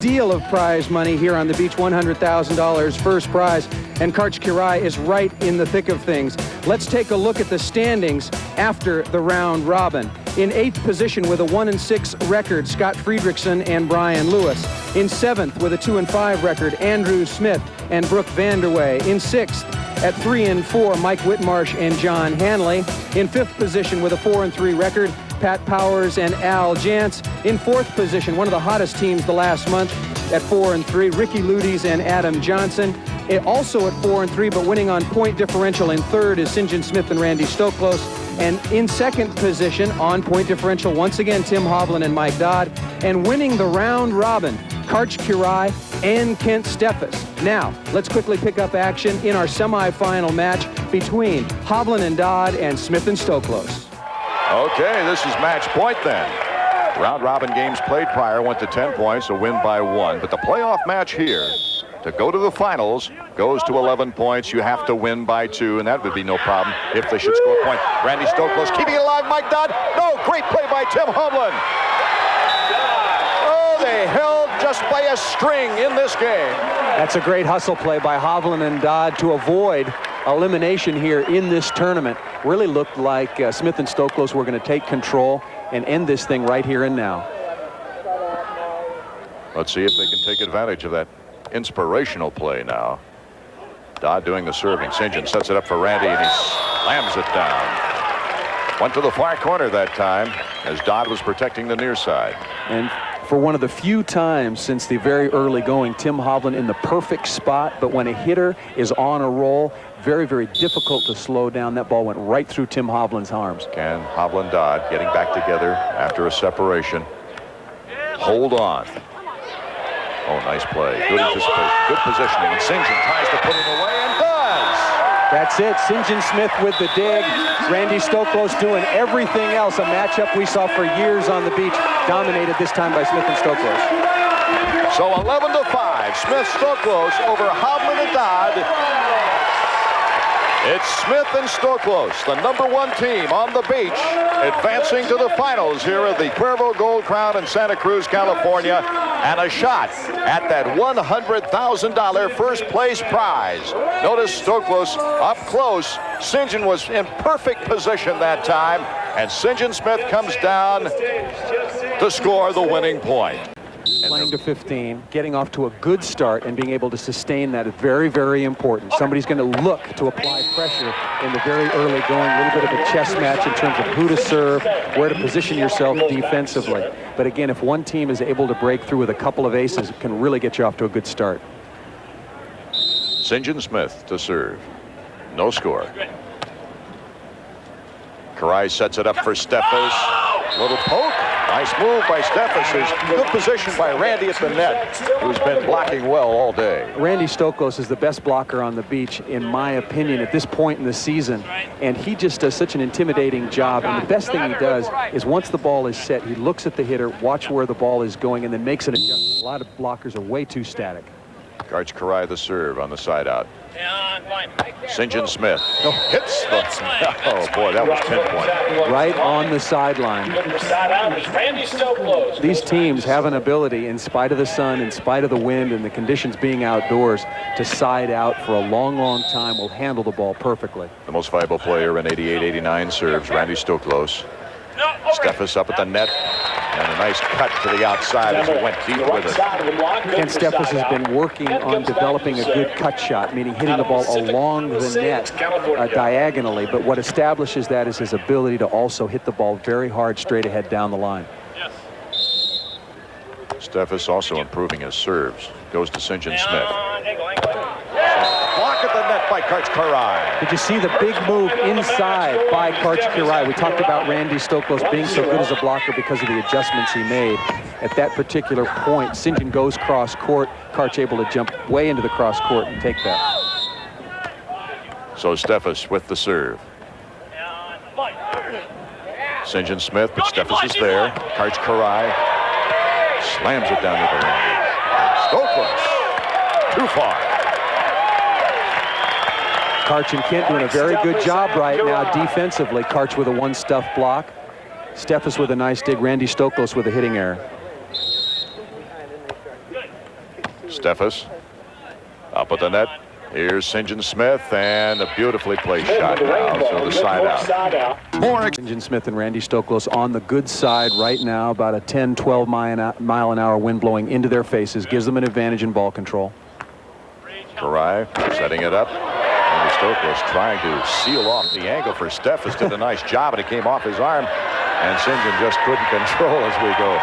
Deal of prize money here on the beach, $100,000 first prize, and Karch Kirai is right in the thick of things. Let's take a look at the standings after the round robin. In 8th position with a 1-6 record, Scott Friedrichsen and Brian Lewis. In 7th with a 2-5 record, Andrew Smith and Brooke Vanderway. In 6th at 3-4, Mike Whitmarsh and John Hanley. In 5th position with a 4-3 record, Pat Powers and Al Jantz. In 4th position, one of the hottest teams the last month at 4-3, Ricky Ludes and Adam Johnson. Also at 4-3, but winning on point differential in 3rd is St. John Smith and Randy Stoklos. And in 2nd position on point differential, once again, Tim Hovland and Mike Dodd. And winning the round robin, Karch Kirai and Kent Steffes. Now, let's quickly pick up action in our semifinal match between Hovland and Dodd and Smith and Stoklos. Okay, this is match point then. Round robin games played prior went to 10 points, a win by 1. But the playoff match here, to go to the finals, goes to 11 points. You have to win by 2, and that would be no problem if they should score a point. Randy Stoklos keeping it alive. Mike Dodd. No, great play by Tim Hovland. Oh, they held just by a string in this game. That's a great hustle play by Hovland and Dodd to avoid elimination here in this tournament. Really looked like Smith and Stoklos were going to take control and end this thing right here and now. Let's see if they can take advantage of that inspirational play now. Dodd doing the serving. St. John sets it up for Randy, and he slams it down. Went to the far corner that time as Dodd was protecting the near side. And for one of the few times since the very early going, Tim Hovland in the perfect spot, but when a hitter is on a roll, very, very difficult to slow down. That ball went right through Tim Hovland's arms. Can Hovland Dodd getting back together after a separation. Hold on. Oh, nice play. Good anticipation. Good positioning. And St. John tries to put it away and does. That's it. St. John Smith with the dig. Randy Stoklos doing everything else. A matchup we saw for years on the beach, dominated this time by Smith and Stoklos. So 11-5. Smith Stoklos over Hovland and Dodd. It's Smith and Stoklos, the #1 team on the beach, advancing to the finals here at the Cuervo Gold Crown in Santa Cruz, California, and a shot at that $100,000 first place prize. Notice Stoklos up close. St. John was in perfect position that time, and St. John Smith comes down to score the winning point. Playing to 15, getting off to a good start and being able to sustain that is very, very important. Somebody's going to look to apply pressure in the very early going, a little bit of a chess match in terms of who to serve, where to position yourself defensively. But again, if one team is able to break through with a couple of aces, it can really get you off to a good start. St. John Smith to serve. No score. Kirai sets it up for Steffes. Little poke. Nice move by Steffes. Good position by Randy at the net, who's been blocking well all day. Randy Stoklos is the best blocker on the beach, in my opinion, at this point in the season. And he just does such an intimidating job. And the best thing he does is once the ball is set, he looks at the hitter, watch where the ball is going, and then makes an adjustment. A lot of blockers are way too static. Karch Kirai the serve on the side out. St. John Smith hits the... Oh, boy, that was pinpoint. Right on the sideline. These teams have an ability, in spite of the sun, in spite of the wind, and the conditions being outdoors, to side out for a long, long time. Will handle the ball perfectly. The most valuable player in 88-89 serves, Randy Stoklos. Steffes up at the net, and a nice cut to the outside as he went deep with it. Kent Steffes has been working on developing a good cut shot, meaning hitting the ball along the net diagonally, but what establishes that is his ability to also hit the ball very hard straight ahead down the line. Steffes also improving his serves. Goes to St. John Smith. Block at the net by Karch Kirai. Did you see the big move inside by Karch Kirai? We talked about Randy Stoklos being so good as a blocker because of the adjustments he made. At that particular point, St. John goes cross court. Karch able to jump way into the cross court and take that. So Steffes with the serve. St. John Smith, but Steffes is there. Karch Kirai slams it down to the line. Stoklos too far. Karch and Kent doing a very good job right now defensively. Karch with a one-stuff block. Steffes with a nice dig. Randy Stoklos with a hitting error. Steffes up at the net. Here's St. John Smith, and a beautifully placed shot now, so the side out. More St. John Smith and Randy Stoklos on the good side right now. About a 10-12 mile an hour wind blowing into their faces gives them an advantage in ball control. Karai setting it up. Randy Stoklos trying to seal off the angle for Steffes. Did a nice job, and it came off his arm, and St. John just couldn't control as we go.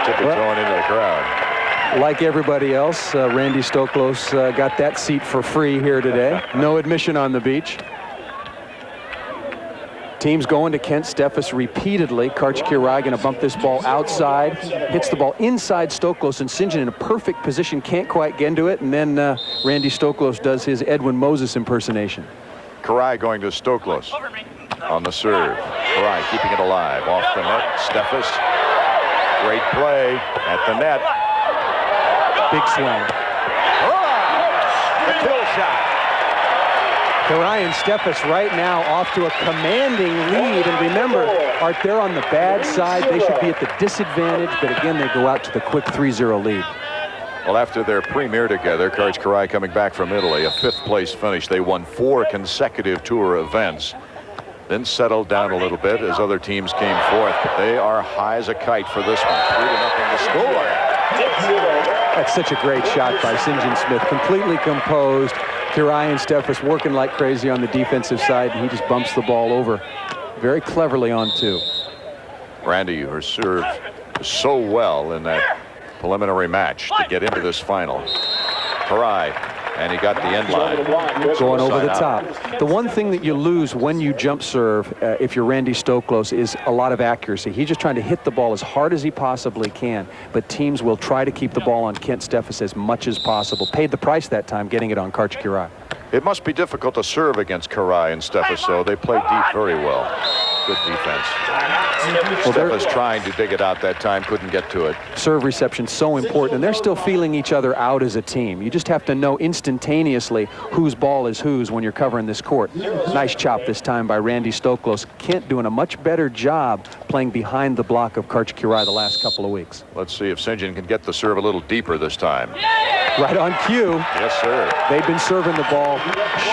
Tiptoeing into the crowd. Like everybody else, Randy Stoklos got that seat for free here today. No admission on the beach. Team's going to Kent Steffes repeatedly. Kirai going to bump this ball outside. Hits the ball inside Stoklos, and St. John in a perfect position. Can't quite get into it. And then Randy Stoklos does his Edwin Moses impersonation. Karai going to Stoklos on the serve. Karai keeping it alive. Off the net. Steffes. Great play at the net. Big swing. The kill shot. Karai and Steffes right now off to a commanding lead. And remember, Art, they're on the bad side. They should be at the disadvantage. But again, they go out to the quick 3-0 lead. Well, after their premiere together, Karai coming back from Italy, a 5th place finish. They won 4 consecutive tour events. Then settled down a little bit as other teams came forth. But they are high as a kite for this one. 3-0 to score. That's such a great shot by St. John Smith. Completely composed. Karai and Steffes working like crazy on the defensive side, and he just bumps the ball over very cleverly on 2. Randy, who served so well in that preliminary match to get into this final. Karai, and he got the end line. Going over the top. The one thing that you lose when you jump serve, if you're Randy Stoklos, is a lot of accuracy. He's just trying to hit the ball as hard as he possibly can, but teams will try to keep the ball on Kent Steffes as much as possible. Paid the price that time getting it on Kirai. It must be difficult to serve against Karai and Steffes, so they play deep very well. Good defense. Well, Steffes trying to dig it out that time, couldn't get to it. Serve reception so important, and they're still feeling each other out as a team. You just have to know instantaneously whose ball is whose when you're covering this court. Nice chop this time by Randy Stoklos. Kent doing a much better job playing behind the block of Kirai the last couple of weeks. Let's see if St. John can get the serve a little deeper this time. Right on cue. Yes, sir. They've been serving the ball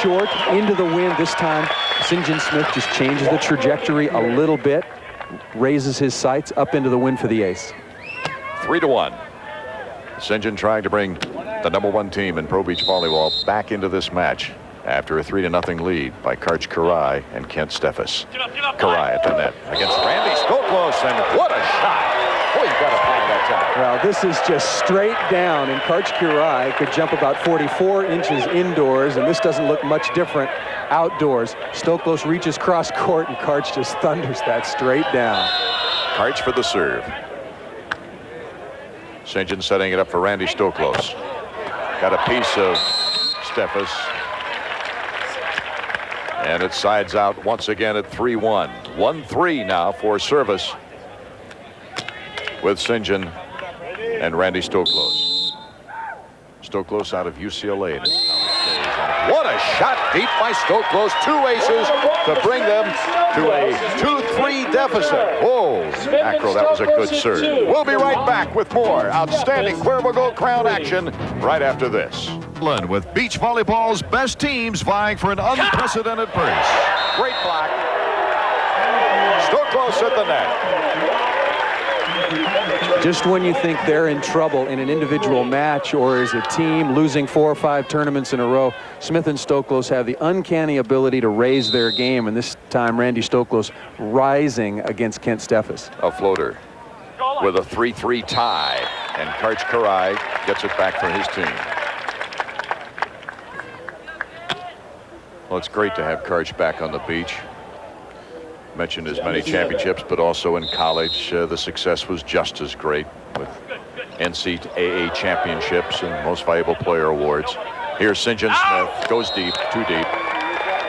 short into the wind this time. St. John Smith just changes the trajectory a little bit, raises his sights up into the wind for the ace. 3-1. St. John trying to bring the #1 team in Pro Beach Volleyball back into this match after a 3-0 lead by Karai and Kent Steffes. Karai at the net against Randy Stoklos, and what a shot! Boy, you got to play that time. Well, this is just straight down, and Kirai could jump about 44 inches indoors, and this doesn't look much different outdoors. Stoklos reaches cross court, and Karch just thunders that straight down. Karch for the serve. St. John setting it up for Randy Stoklos. Got a piece of Steffes. And it sides out once again at 3-1. 1-3 now for service with St. John and Randy Stoklos. Stoklos out of UCLA. What a shot deep by Stoklos. 2 aces to bring them to a 2-3 deficit. Whoa, Acro, that was a good serve. We'll be right back with more outstanding Cuervo Gold Crown action right after this. With beach volleyball's best teams vying for an unprecedented purse. Great block. Stoklos at the net. Just when you think they're in trouble in an individual match or as a team losing 4 or 5 tournaments in a row, Smith and Stoklos have the uncanny ability to raise their game, and this time Randy Stoklos rising against Kent Steffes. A floater with a 3-3 tie, and Karai gets it back for his team. Well, it's great to have Karch back on the beach. Mentioned as many championships, but also in college, the success was just as great with NCAA championships and Most Valuable Player awards. Here's St. John Smith, goes deep, too deep.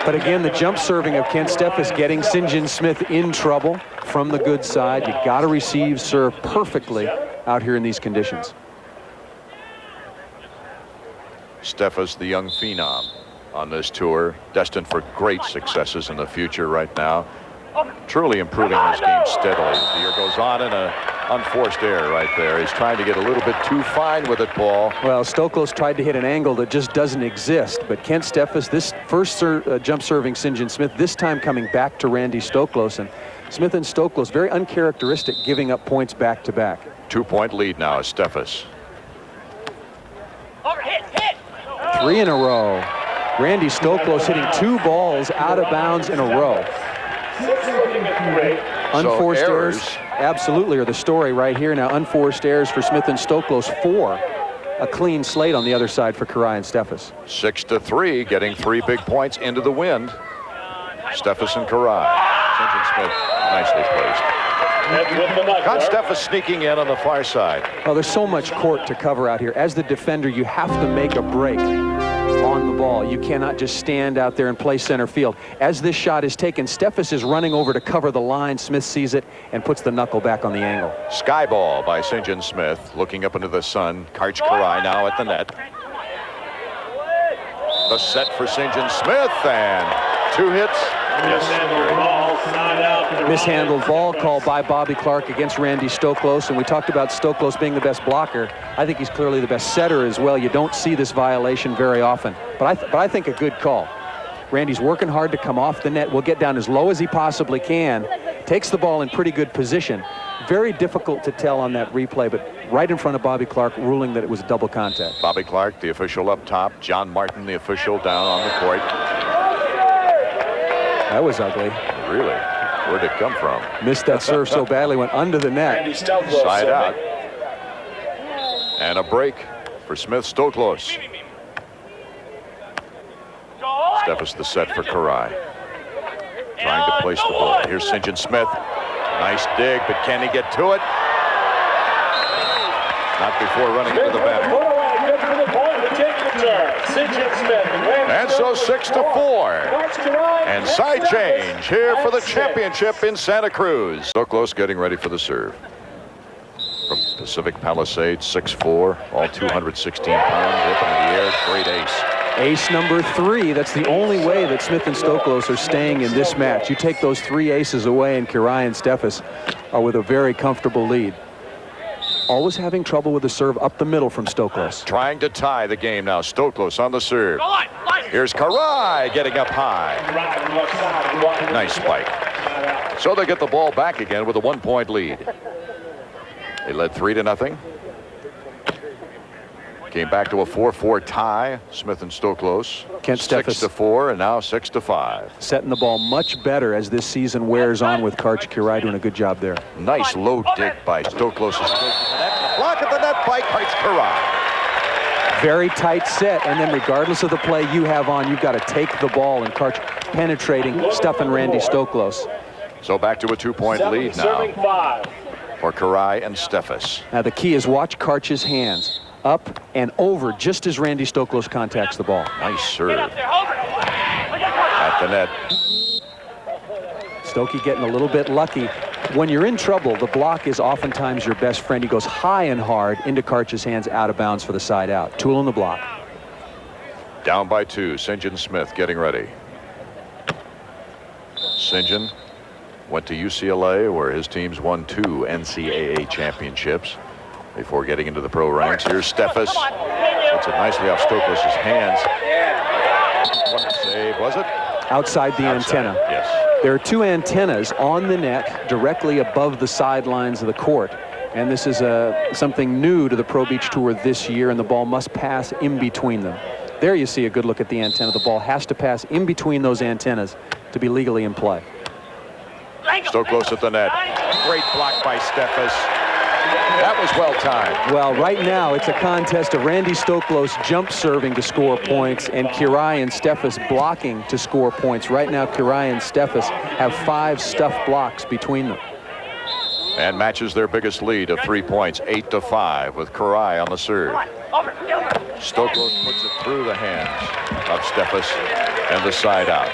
But again, the jump serving of Kent Steffes getting St. John Smith in trouble from the good side. You got to receive serve perfectly out here in these conditions. Steffes, the young phenom on this tour, destined for great successes in the future right now. Truly improving his game steadily as the year goes on, and a unforced error right there. He's trying to get a little bit too fine with it, Paul. Well, Stoklos tried to hit an angle that just doesn't exist, but Kent Steffes, this first jump serving St. John Smith, this time coming back to Randy Stoklos, and Smith and Stoklos, very uncharacteristic, giving up points back to back. 2-point lead now is Steffes. Three in a row. Randy Stoklos hitting 2 balls out of bounds in a row. Unforced errors absolutely are the story right here now. Unforced errors for Smith and Stoklos, 4. A clean slate on the other side for Karai and Steffes. 6-3, getting 3 big points into the wind. Steffes and Karai. St. John Smith nicely placed. Got Steffes sneaking in on the far side. Oh, there's so much court to cover out here. As the defender, you have to make a break on the ball. You cannot just stand out there and play center field. As this shot is taken, Steffes is running over to cover the line. Smith sees it and puts the knuckle back on the angle. Sky ball by St. John Smith, looking up into the sun. Karch Karai now at the net. The set for St. John Smith, and 2 hits. Mishandled ball called by Bobby Clark against Randy Stoklos, and we talked about Stoklos being the best blocker. I think he's clearly the best setter as well. You don't see this violation very often, but I think a good call. Randy's working hard to come off the net. Will get down as low as he possibly can. Takes the ball in pretty good position. Very difficult to tell on that replay, but right in front of Bobby Clark, ruling that it was a double contact. Bobby Clark, the official up top. John Martin, the official down on the court. That was ugly. Really? Where'd it come from? Missed that serve so badly, went under the net. Side out. And a break for Smith Stoklos. Steffes the set for Karai. Trying to place the ball. Here's St. John Smith. Nice dig, but can he get to it? Not before running into the banner. And so 6-4. And side change here for the championship in Santa Cruz. Stoklos getting ready for the serve. From Pacific Palisades, 6'4", all 216 pounds, up into the air, great ace. Ace number 3. That's the only way that Smith and Stoklos are staying in this match. You take those 3 aces away, and Karai and Steffes are with a very comfortable lead. Always having trouble with the serve up the middle from Stoklos. Trying to tie the game now. Stoklos on the serve. Here's Karai getting up high. Nice spike. So they get the ball back again with a 1-point lead. They led 3-0. Came back to a 4-4 tie. Smith and Stoklos. Kent Steffes 6-4 and now 6-5. Setting the ball much better as this season wears on with Karch Karai doing a good job there. Nice low dig by Stoklos. Block at the net by Karch Karai. Very tight set, and then regardless of the play you have on, you've got to take the ball, and Karch penetrating, stuffing Randy Stoklos. So back to a 2-point lead now for Karai and Steffes. Now the key is watch Karch's hands. Up and over just as Randy Stoklos contacts the ball. Nice serve. At the net. Stokey getting a little bit lucky. When you're in trouble, the block is oftentimes your best friend. He goes high and hard into Karch's hands, out of bounds for the side out. Tool in the block. Down by 2. St. John Smith getting ready. St. John went to UCLA, where his teams won 2 NCAA championships before getting into the pro ranks. Here's Steffes. Puts it nicely off Stoklos' hands. What a save, was it? Outside the antenna. Yes. There are 2 antennas on the net directly above the sidelines of the court. And this is something new to the Pro Beach Tour this year, and the ball must pass in between them. There you see a good look at the antenna. The ball has to pass in between those antennas to be legally in play. Stoklos at the net. Great block by Steffes. That was well timed. Well, right now it's a contest of Randy Stoklos jump serving to score points and Karai and Steffes blocking to score points. Right now, Karai and Steffes have 5 stuffed blocks between them. And matches their biggest lead of 3 points, 8-5, with Karai on the serve. Stoklos puts it through the hands of Steffes and the side out.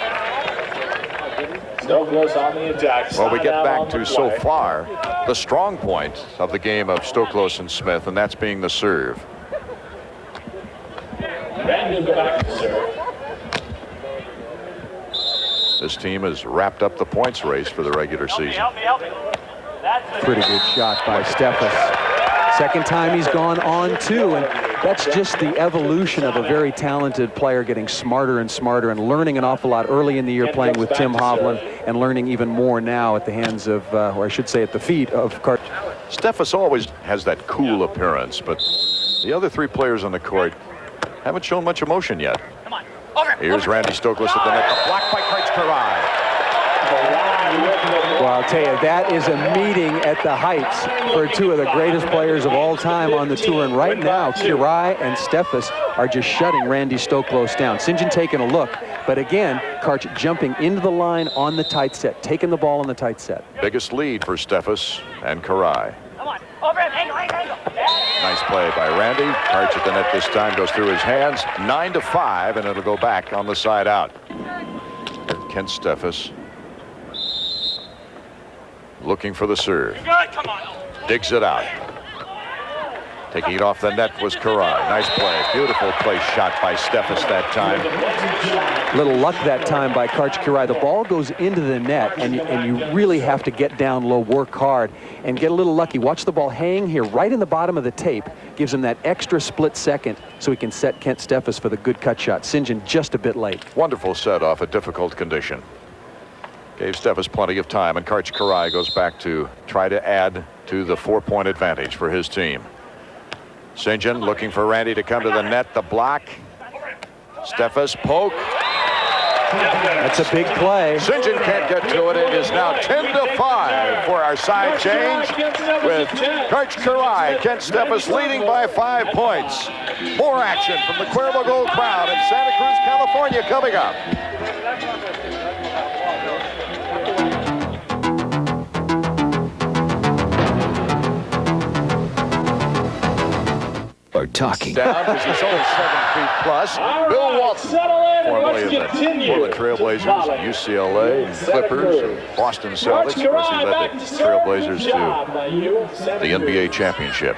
Stoklos on the attack. Well, we get back to so far the strong point of the game of Stoklos and Smith, and that's being the serve. Randy will go back to serve. This team has wrapped up the points race for the regular season. Pretty good shot by Steffes. Second time he's gone on two, and that's just the evolution of a very talented player getting smarter and smarter and learning an awful lot early in the year playing with Tim Hovland and learning even more now at the hands of, or I should say at the feet of Karch. Steffes always has that cool appearance, but the other three players on the court haven't shown much emotion yet. Here's Randy Stoklos at the net. The block by Karch Karai. Well, I'll tell you, that is a meeting at the heights for two of the greatest players of all time on the tour. And right now, Karai and Steffes are just shutting Randy Stoklos down. St. John taking a look, but again, Karch jumping into the line on the tight set, taking the ball on the tight set. Biggest lead for Steffes and Karai. Come on, over him, angle. Nice play by Randy. Karch at the net this time goes through his hands. 9-5, and it'll go back on the side out. Kent Steffes looking for the serve. Digs it out. Taking it off the net was Karai. Nice play. Beautiful place shot by Steffes that time. Little luck that time by Karch Karai. The ball goes into the net, and you really have to get down low, work hard, and get a little lucky. Watch the ball hang here right in the bottom of the tape. Gives him that extra split second so he can set Kent Steffes for the good cut shot. St. John just a bit late. Wonderful set off a difficult condition. Gave Steffes plenty of time, and Karch Karai goes back to try to add to the 4-point advantage for his team. St. John looking for Randy to come to the net. The block. Steffes poke. That's a big play. St. John can't get to it. It is now 10-5 for our side change with Karch Karai, Kent Steffes leading by 5 points. More action from the Cuervo Gold crowd in Santa Cruz, California coming up. Talking. Down because he's only 7 feet plus. Bill Walton, formerly of the Portland Trailblazers, UCLA, Clippers, Boston Celtics. Of course, he led the Trailblazers to the NBA championship.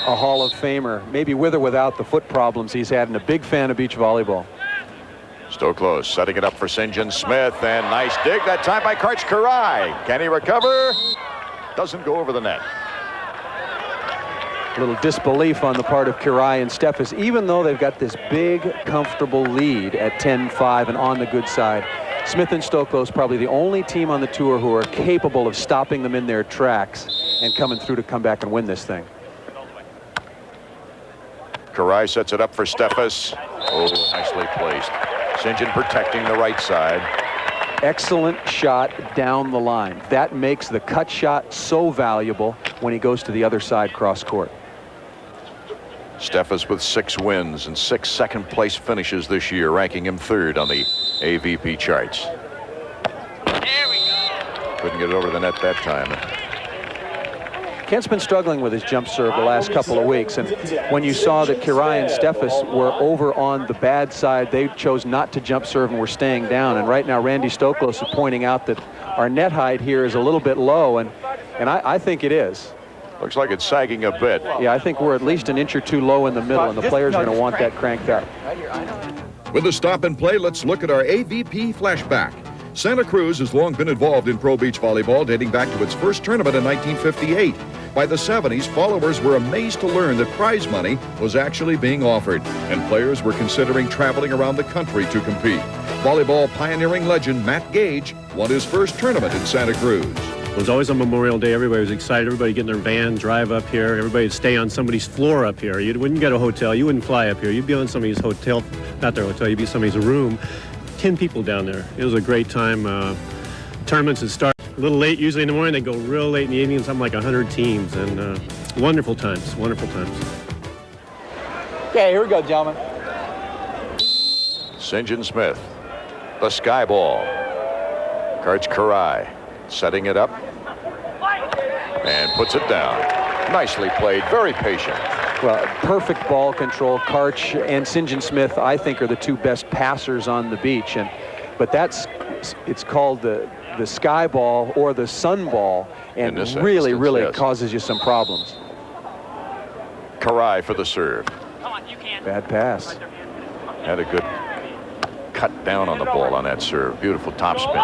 A Hall of Famer, maybe with or without the foot problems he's had, and a big fan of beach volleyball. Stoklos setting it up for St. John Smith, and nice dig that time by Karch Karai. Can he recover? Doesn't go over the net. A little disbelief on the part of Karai and Steffes, even though they've got this big, comfortable lead at 10-5 and on the good side. Smith and Stoklos probably the only team on the tour who are capable of stopping them in their tracks and coming through to come back and win this thing. Karai sets it up for Steffes. Oh, nicely placed. St. John protecting the right side. Excellent shot down the line. That makes the cut shot so valuable when he goes to the other side cross court. Steffes with 6 wins and 6 second-place finishes this year, ranking him 3rd on the AVP charts. There we go. Couldn't get it over the net that time. Kent's been struggling with his jump serve the last couple of weeks, and when you saw that Karai and Steffes were over on the bad side, they chose not to jump serve and were staying down. And right now, Randy Stoklos is pointing out that our net height here is a little bit low, and I think it is. Looks like it's sagging a bit. Yeah, I think we're at least an inch or two low in the middle, and the players are going to want that cranked up. With the stop and play, let's look at our AVP flashback. Santa Cruz has long been involved in pro beach volleyball, dating back to its first tournament in 1958. By the 70s, followers were amazed to learn that prize money was actually being offered, and players were considering traveling around the country to compete. Volleyball pioneering legend Matt Gage won his first tournament in Santa Cruz. It was always on Memorial Day. Everybody was excited. Everybody get in their van, drive up here. Everybody would stay on somebody's floor up here. You wouldn't get a hotel. You wouldn't fly up here. You'd be on somebody's hotel, not their hotel. You'd be somebody's room. 10 people down there. It was a great time. Tournaments would start a little late, usually in the morning. They go real late in the evening. Something like 100 teams, and wonderful times. Wonderful times. Okay, here we go, gentlemen. St. John Smith, the sky ball. Karch Karai setting it up and puts it down. Nicely played, very patient. Well, perfect ball control. Karch and St. John Smith, I think, are the 2 best passers on the beach, but it's called the sky ball or the sun ball, and really yes, causes you some problems. Karai for the serve. Come on, you can. Bad pass. Had a good cut down on the ball on that serve. Beautiful top spin.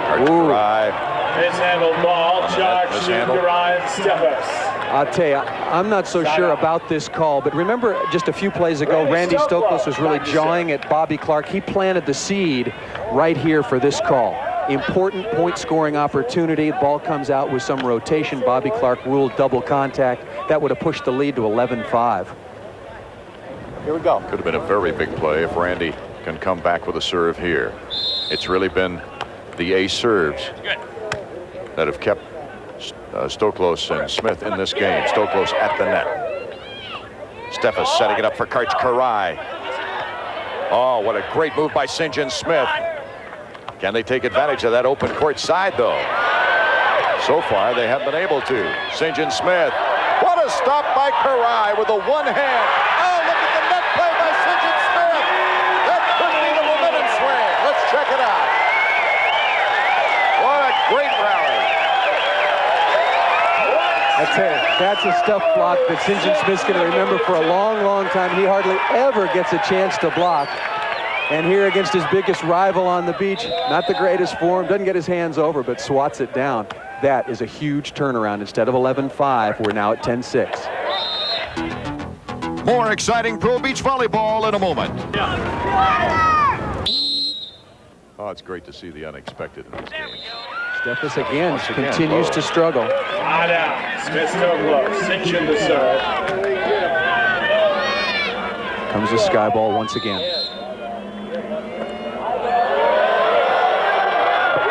Karai Mishandled ball, charge to mishandled. Ryan Steffes. I'll tell you, I'm not so sure about this call, but remember just a few plays ago, Randy Stoklos was really jawing at Bobby Clark. He planted the seed right here for this call. Important point-scoring opportunity. The ball comes out with some rotation. Bobby Clark ruled double contact. That would have pushed the lead to 11-5. Here we go. Could have been a very big play if Randy can come back with a serve here. It's really been the ace serves that have kept Stoklos and Smith in this game. Stoklos at the net. Steffes setting it up for Karch Karai. Oh, what a great move by St. John Smith. Can they take advantage of that open court side, though? So far, they haven't been able to. St. John Smith. What a stop by Karai with the one hand. Oh, look at the net play by St. John Smith. That could be the momentum swing. Let's check it out. What a great rally. I tell you, that's a stuff block that St. John Smith's going to remember for a long, long time. He hardly ever gets a chance to block. And here against his biggest rival on the beach, not the greatest form, doesn't get his hands over, but swats it down. That is a huge turnaround. Instead of 11-5, we're now at 10-6. More exciting pro beach volleyball in a moment. Oh, it's great to see the unexpected in this game. Steffes again continues to struggle. High down. Smith Stoklos. Cinching the serve. Comes the sky ball once again. The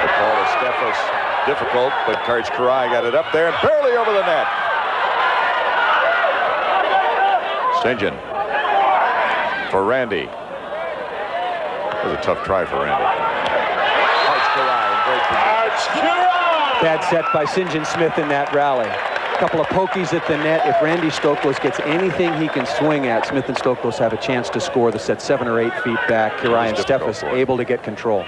ball to Steffes. Difficult, but Karch Karai got it up there and barely over the net. St. John for Randy. That was a tough try for Randy. Karch Karai in great position. Bad set by St. John Smith in that rally. A couple of pokies at the net. If Randy Stoklos gets anything he can swing at, Smith and Stoklos have a chance to score the set 7 or 8 feet back. Karai and Steffes able to get control.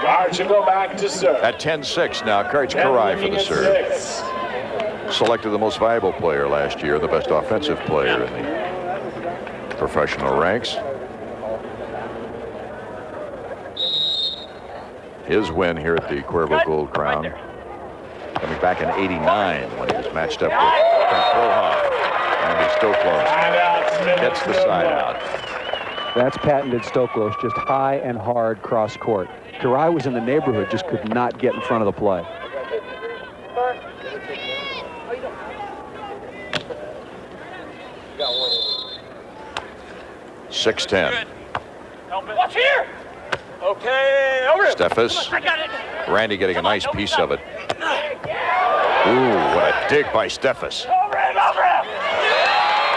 Karch will go back to serve. At 10-6 now, Karch Karai for the serve. Selected the most valuable player last year, the best offensive player in the professional ranks. His win here at the Cuervo Gold Crown, coming back in '89 when he was matched up with Frank Proha. Randy Stoklos gets the side out. That's patented Stoklos, just high and hard cross court. Karai was in the neighborhood, just could not get in front of the play. .610. Watch here. Okay, over it. Steffes. I got it. Randy getting a nice piece of it. Ooh, what a dig by Steffes. Over it, over it.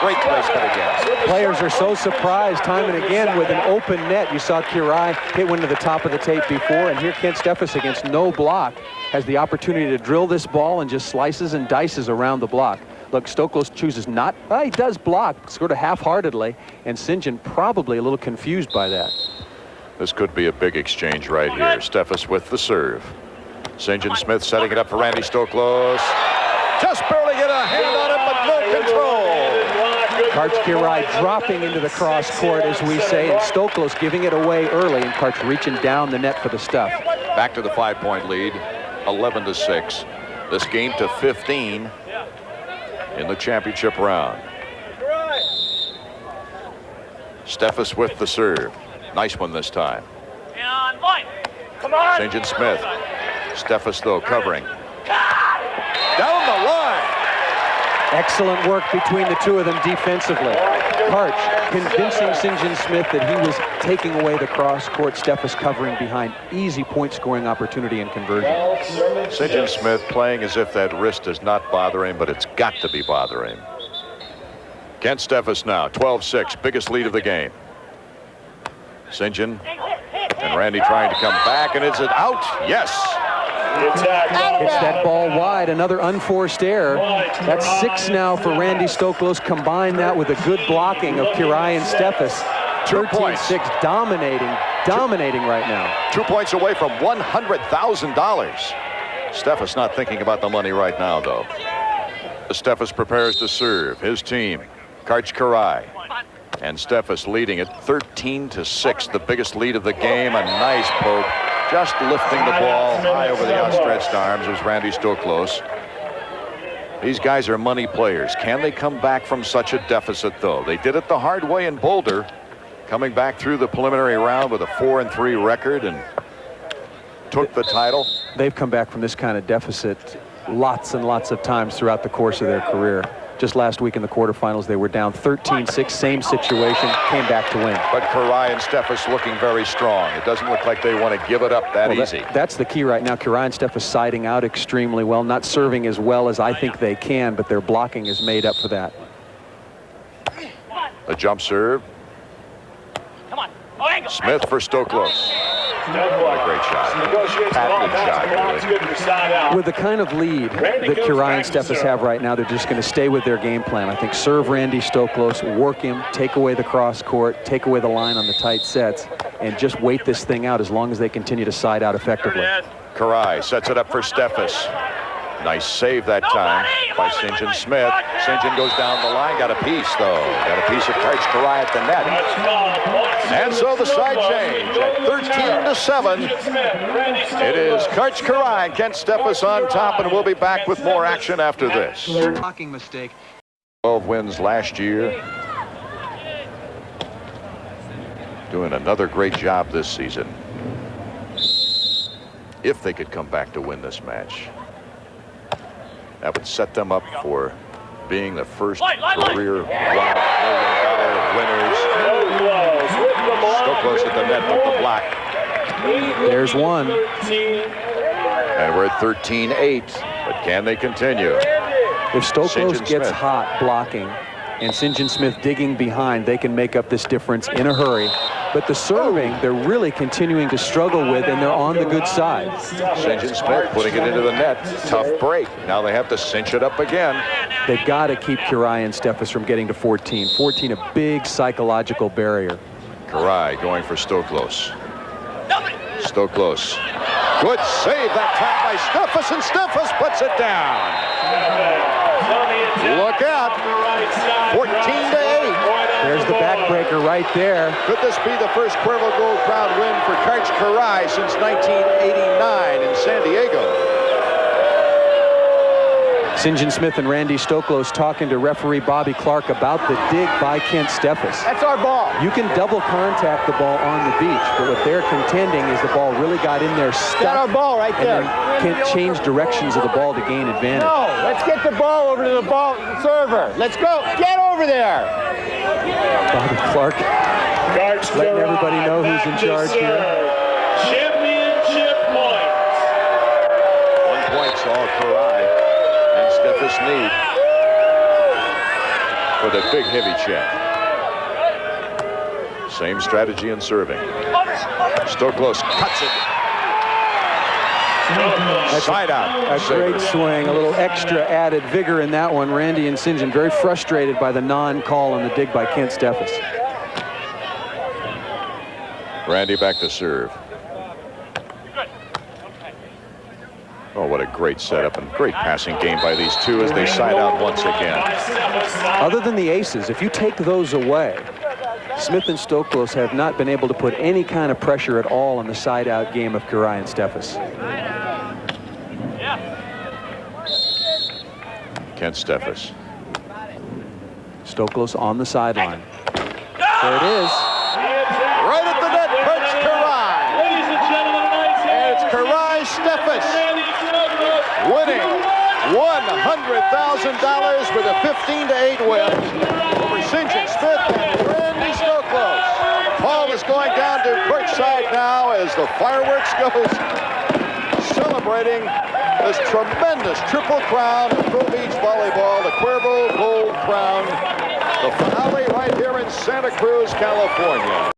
Great placement again. Players are so surprised time and again with an open net. You saw Karai hit one to the top of the tape before, and here Kent Steffes against no block has the opportunity to drill this ball and just slices and dices around the block. Look, Stoklos chooses not. He does block sort of half-heartedly, and St. John probably a little confused by that. This could be a big exchange right here. Steffes with the serve. St. John Smith setting it up for Randy Stoklos. Just barely get a hand on it, but no control. Karch Karai dropping into the cross court, as we say, and Stoklos giving it away early, and Karch reaching down the net for the stuff. Back to the 5-point lead, 11-6. This game to 15 in the championship round. Steffes with the serve. Nice one this time. And line. Come on. St. John Smith. Steffes, though, covering. Down the line. Excellent work between the two of them defensively. Karch convincing St. John Smith that he was taking away the cross court. Steffes covering behind. Easy point scoring opportunity and conversion. St. John Smith playing as if that wrist does not bother him, but it's got to be bothering him. Kent Steffes now, 12-6, biggest lead of the game. St. John and Randy trying to come back, and is it out? Yes. Hits that ball wide, another unforced error. That's 6 now for Randy Stoklos. Combine that with a good blocking of Karai and Steffes. 13-6, dominating right now. 2 points away from $100,000. Steffes not thinking about the money right now, though. Steffes prepares to serve his team. Karch Karai. And Steffes leading it 13-6, the biggest lead of the game. A nice poke Just lifting the ball high over the outstretched arms was Randy Stoklos. These guys are money players. Can they come back from such a deficit, though? They did it the hard way in Boulder, coming back through the preliminary round with a 4-3 record and took the title. They've come back from this kind of deficit lots and lots of times throughout the course of their career. Just last week in the quarterfinals, they were down 13-6, same situation, came back to win. But Kirai and Steffes looking very strong. It doesn't look like they want to give it up that easy. That's the key right now. Kirai and Steffes siding out extremely well, not serving as well as I think they can, but their blocking is made up for that. The jump serve. Come on. Oh, angle. Smith for Stoklos. What a great shot. Patented shot, really. With the kind of lead that Kirai and Steffes have right now, they're just going to stay with their game plan. I think serve Randy Stoklos, work him, take away the cross court, take away the line on the tight sets, and just wait this thing out as long as they continue to side out effectively. Kirai sets it up for Steffes. Nice save that time by St. John Smith. St. John goes down the line, got a piece though. Got a piece of Karch Kirai at the net. And so the side change at 13-7. It is Karch Kirai and Kent Steffes on top, and we'll be back with more action after this. Blocking mistake. 12 wins last year. Doing another great job this season. If they could come back to win this match, that would set them up for being the first career $1 million winners. Stoklos at the net with the block. There's one. And we're at 13-8, but can they continue? If Stoklos St. gets Smith. hot blocking and St. John Smith digging behind, they can make up this difference in a hurry. But the serving, they're really continuing to struggle with, and they're on the good side. St. John Smith putting it into the net. Tough break. Now they have to cinch it up again. They've got to keep Kirai and Steffes from getting to 14. 14, a big psychological barrier. Kirai going for Stoklos. Stoklos. Good save that time by Steffes, and Steffes puts it down. Look out. 14-8. There's the backbreaker right there. Could this be the first Cuervo Gold Crown win for Karch Kirai since 1989 in San Diego? St. John Smith and Randy Stoklos talking to referee Bobby Clark about the dig by Kent Steffes. That's our ball. You can double contact the ball on the beach, but what they're contending is the ball really got in there stuck. That's our ball right there. And can't change directions of the ball to gain advantage. No, let's get the ball over to the ball server. Let's go. Get over there. Bobby Clark letting everybody know who's in charge here. Championship points. 1 point all Kirai and Steffes need for the big heavy check. Same strategy in serving. Stoklos cuts it. Side out. A great swing, a little extra added vigor in that one. Randy and St. John very frustrated by the non-call on the dig by Kent Steffes. Randy back to serve. Oh, what a great setup and great passing game by these two as they side out once again. Other than the aces, if you take those away, Smith and Stoklos have not been able to put any kind of pressure at all on the side-out game of Kirai and Steffes. Kent Steffes. Stoklos on the sideline. There it is. Right at the net, Karch Kirai. Ladies and gentlemen, tonight's And it's Kirai Steffes winning $100,000 with a 15-8 win over St. John Smith and Randy Stoklos. Paul is going down to courtside now as the fireworks goes, celebrating this tremendous triple crown of Pro Beach Volleyball, the Cuervo Gold Crown, the finale right here in Santa Cruz, California.